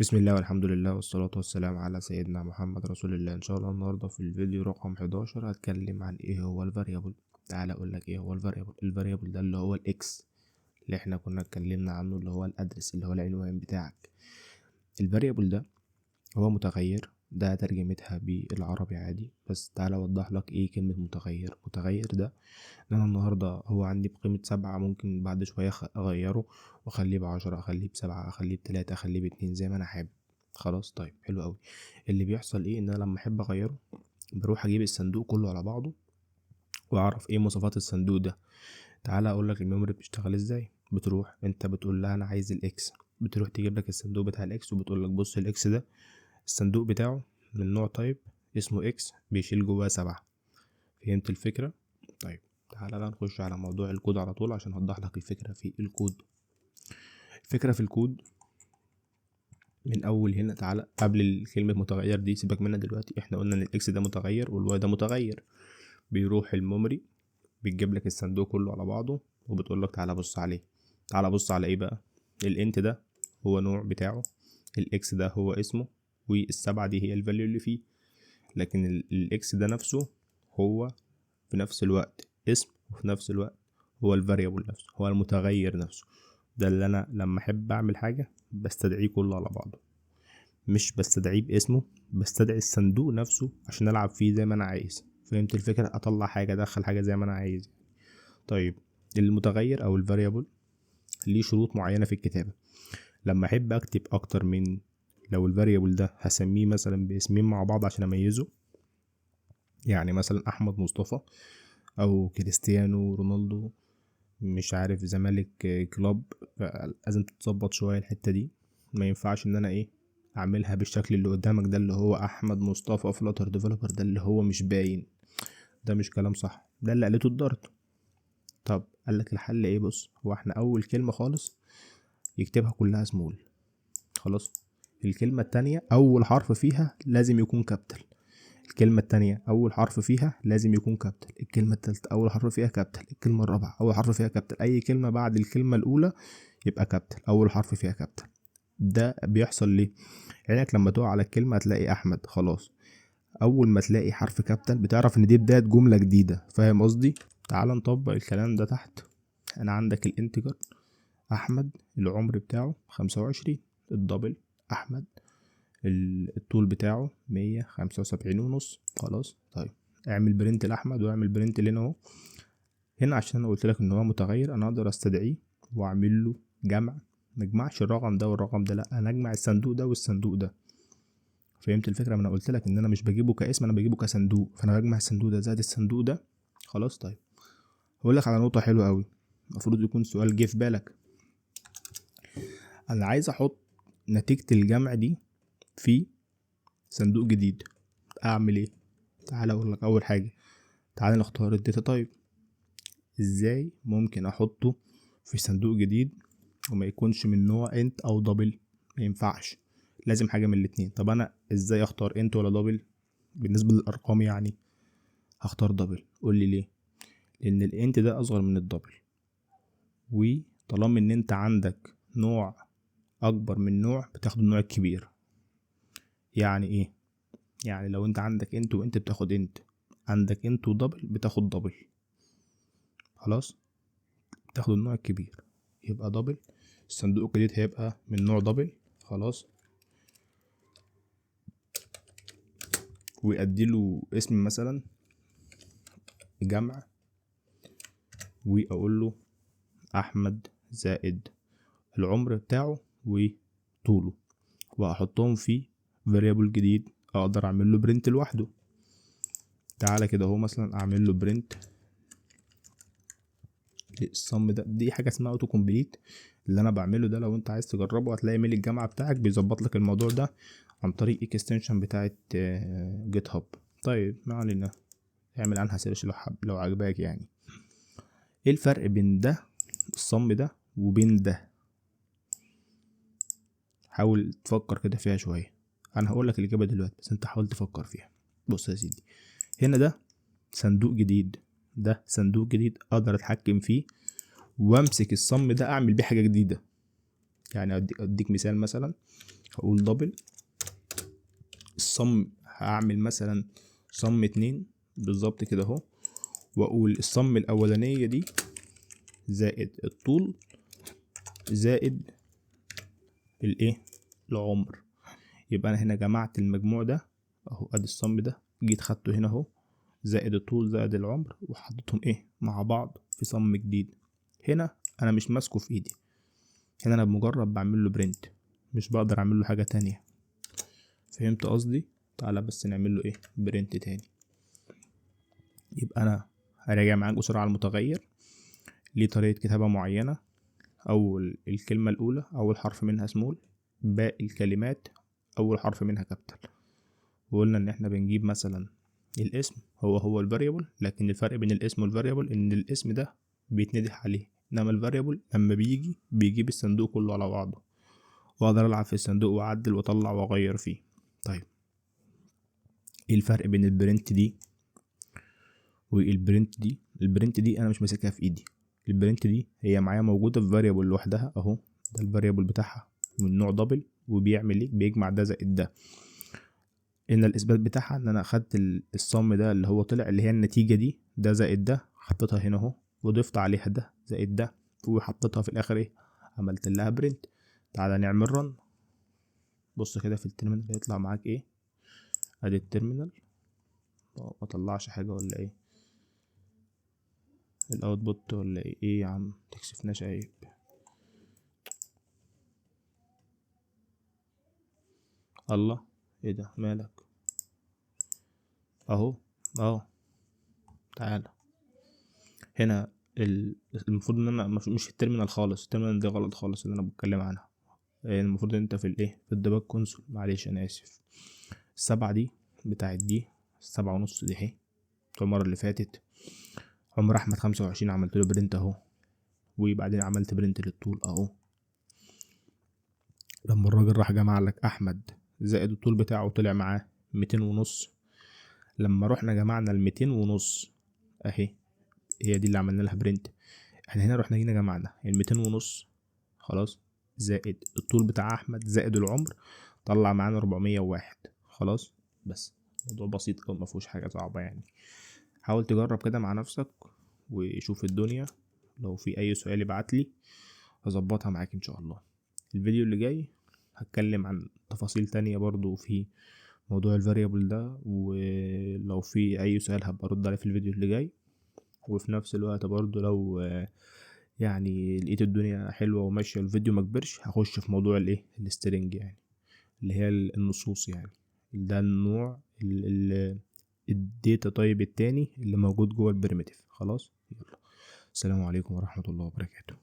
بسم الله والحمد لله والصلاة والسلام على سيدنا محمد رسول الله. ان شاء الله النهاردة في الفيديو رقم 11 هتكلم عن ايه هو الفاريبل. تعال اقول لك ايه هو الفاريبل ده اللي هو الاكس اللي احنا كنا اتكلمنا عنه، اللي هو الادرس، اللي هو العنوان بتاعك. الفاريبل ده هو متغير، ده ترجمتها بالعربي عادي، بس تعالى اوضح لك ايه كلمة متغير. متغير ده ان انا النهاردة هو عندي بقيمة 7، ممكن بعد شوية اغيره واخليه ب10، اخليه ب7، اخليه ب3، اخليه ب2 زي ما انا حابب. خلاص طيب حلو قوي. اللي بيحصل ايه؟ ان انا لما احب اغيره بروح اجيب الصندوق كله على بعضه واعرف ايه مواصفات الصندوق ده. تعالى اقول لك الميموري بتشتغل ازاي. بتروح انت بتقول لها انا عايز الاكس، بتروح تجيب لك الصندوق بتاع الاكس وبتقول لك بص الاكس ده الصندوق بتاعه من نوع تايب اسمه اكس، بيشيل جواه 7. فهمت الفكرة؟ طيب تعالى بقى نخش على موضوع الكود على طول عشان اوضح لك الفكرة في الكود. الفكرة في الكود من اول هنا. تعالى قبل الكلمة متغير دي سيبك منها دلوقتي، احنا قلنا ان الاكس ده متغير والواي ده متغير. بيروح الميموري بتجيب لك الصندوق كله على بعضه وبتقول لك تعالى بص عليه. تعالى بص على ايه بقى؟ الانت ده هو نوع بتاعه، الاكس ده هو اسمه، والسبعة دي هي الفاليو اللي فيه. لكن الاكس ده نفسه هو في نفس الوقت اسم، وفي نفس الوقت هو الفاريبل نفسه، هو المتغير نفسه. ده اللي انا لما احب اعمل حاجة بستدعيه كله على بعضه، مش بستدعيه باسمه، بستدعي الصندوق نفسه عشان العب فيه زي ما انا عايز. فهمت الفكرة؟ اطلع حاجة ادخل حاجة زي ما انا عايز. طيب المتغير او الفاريبل ليه شروط معينة في الكتابة. لما احب اكتب اكتر من، لو الفاريبل ده هسميه مثلا باسمين مع بعض عشان اميزه، يعني مثلا احمد مصطفى او كريستيانو رونالدو مش عارف زمالك كلوب، لازم تتظبط شوية الحتة دي. ما ينفعش ان انا ايه اعملها بالشكل اللي قدامك ده اللي هو احمد مصطفى فلاتر ديفلوبر، ده اللي هو مش باين، ده مش كلام صح، ده اللي قالته الدارت. طب قالك الحل ايه؟ بص، هو احنا اول كلمة خالص يكتبها كلها سمول. خلاص. الكلمة التانية اول حرف فيها لازم يكون كابيتال. الكلمة التانية أول حرف فيها لازم يكون كابيتال. الكلمة التالتة أول حرف فيها كابيتال. الكلمة الرابعة أول حرف فيها كابيتال. أي كلمة بعد الكلمة الأولى يبقى كابيتال، أول حرف فيها كابيتال. ده بيحصل ليه؟ عينك لما تقع على الكلمة هتلاقي أحمد، خلاص أول ما تلاقي حرف كابيتال بتعرف إن دي بداية جملة جديدة. فاهم قصدي؟ تعال نطبق الكلام ده تحت. أنا عندك الانتجر أحمد العمر بتاعه 25، الدبل أحمد الطول بتاعه 175.5. خلاص طيب اعمل برنت لاحمد واعمل برنت لنا اهو. هنا عشان انا قلت لك ان هو متغير انا اقدر استدعيه واعمل له جمع. مجمعش الرقم ده والرقم ده، لا انا اجمع الصندوق ده والصندوق ده. فهمت الفكره؟ ما انا قلت لك ان انا مش بجيبه كاسم، انا بجيبه كصندوق، فانا بجمع الصندوق ده زائد الصندوق ده. خلاص طيب هقول لك على نقطه حلوه قوي، المفروض يكون سؤال جه في بالك. انا عايز احط نتيجه الجمع دي في صندوق جديد، اعمل ايه؟ تعال اقول لك. اول حاجه تعال نختار الداتا تايب. ازاي ممكن احطه في صندوق جديد وما يكونش من نوع انت او دبل؟ ما ينفعش، لازم حاجه من الاتنين. طب انا ازاي اختار انت ولا دبل؟ بالنسبه للارقام يعني هختار دبل. قول لي ليه؟ لان الانت ده اصغر من الدبل، وطالما ان انت عندك نوع اكبر من نوع بتاخد النوع الكبير. يعني ايه؟ يعني لو انت عندك انت وانت بتاخد انت، عندك انت ودبل بتاخد دبل. خلاص تاخد النوع الكبير يبقى دبل. الصندوق الجديد هيبقى من نوع دبل. خلاص واديله اسم مثلا جمع، واقول له احمد زائد العمر بتاعه وطوله، واحطهم في فاريبل جديد اقدر اعمل له برنت لوحده. تعالى كده اهو مثلا اعمل له برنت الصم ده. دي حاجه اسمها اوتو كومبليت اللي انا بعمله ده، لو انت عايز تجربه هتلاقي ميل الجامعه بتاعك بيظبط لك الموضوع ده عن طريق اكستنشن بتاعه جيت هاب. طيب ما علينا، اعمل عنها سيرش لو عجباك يعني. ايه الفرق بين ده الصم ده وبين ده؟ حاول تفكر كده فيها شويه. انا هقول لك الاجابه دلوقتي بس انت حاول تفكر فيها. بص يا سيدي، هنا ده صندوق جديد، ده صندوق جديد اقدر اتحكم فيه وامسك الصم ده اعمل بيه حاجه جديده. يعني اديك مثال، مثلا هقول دبل الصم، هعمل مثلا صم 2 بالظبط كده اهو، واقول الصم الاولانية دي زائد الطول زائد الايه العمر. يبقى انا هنا جمعت المجموع ده اهو، ادي الصم ده جيت خدته هنا اهو زائد الطول زائد العمر وحطيتهم ايه مع بعض في صم جديد. هنا انا مش ماسكه في ايدي، هنا انا بمجرد بعمل له برنت، مش بقدر اعمل له حاجة تانية. فهمت قصدي؟ تعالى بس نعمل له ايه برنت تاني. يبقى انا هراجع معاك بسرعة على المتغير، ليه طريقة كتابة معينة. اول الكلمة الاولى اول حرف منها سمول، باقي الكلمات اول حرف منها كابيتال. وقلنا ان احنا بنجيب مثلا الاسم هو الفاريبل، لكن الفرق بين الاسم والفاريبل ان الاسم ده بيتنده عليه، انما الفاريبل لما بيجيب الصندوق كله على بعضه، واقدر العب في الصندوق واعدل واطلع واغير فيه. طيب ايه الفرق بين البرنت دي والبرنت دي؟ البرنت دي انا مش ماسكها في ايدي، البرنت دي هي معايا موجوده في فاريبل لوحدها اهو، ده الفاريبل بتاعها من نوع دبل، وبيعمل ايه بيجمع ده زائد ده. ان الاثبات بتاعها ان انا اخدت الصم ده اللي هو طلع اللي هي النتيجه دي، ده زائد ده، حطيتها هنا اهو وضفت عليها ده زائد ده وحطيتها في الاخر ايه عملت لها برنت. تعالى نعمل رن، بص كده في التيرمينال هيطلع معاك ايه. ادي التيرمينال، ما طلعش حاجه ولا ايه الاوتبوت ولا ايه يا عم تكسفناش عيب. الله ايه ده مالك اهو اهو. تعالى هنا المفروض ان انا مش في التيرمينال خالص، التيرمينال دي غلط خالص اللي انا بتكلم عنها. المفروض ان انت في الايه في الديباج كونسول، معلش انا اسف. السبعة دي بتاعت دي، 7.5 دي اهي المرة اللي فاتت. عمر احمد 25 عملت له برنت اهو، وبعدين عملت برنت للطول اهو. لما الراجل راح جمع لك احمد زائد الطول بتاعه طلع معاه 200.5، لما رحنا جمعنا 200.5 اهي، هي دي اللي عملنا لها برنت. احنا هنا رحنا جينا جمعنا 200.5 خلاص، زائد الطول بتاع احمد زائد العمر، طلع معانا 401 خلاص. بس موضوع بسيط او مفهوش حاجة صعبة يعني. حاول تجرب كده مع نفسك وشوف الدنيا، لو في اي سؤال ابعتلي هظبطها معاك ان شاء الله. الفيديو اللي جاي هتكلم عن تفاصيل تانية برضو في موضوع الفاريبل ده، ولو في اي سؤال هبقى ارد عليه في الفيديو اللي جاي. وفي نفس الوقت برضو لو يعني لقيت الدنيا حلوة وماشية الفيديو مكبرش، هخش في موضوع الايه السترنج، يعني اللي هي النصوص، يعني ده النوع الداتا طيب التاني اللي موجود جوه البريميتيف. خلاص يلا، السلام عليكم ورحمة الله وبركاته.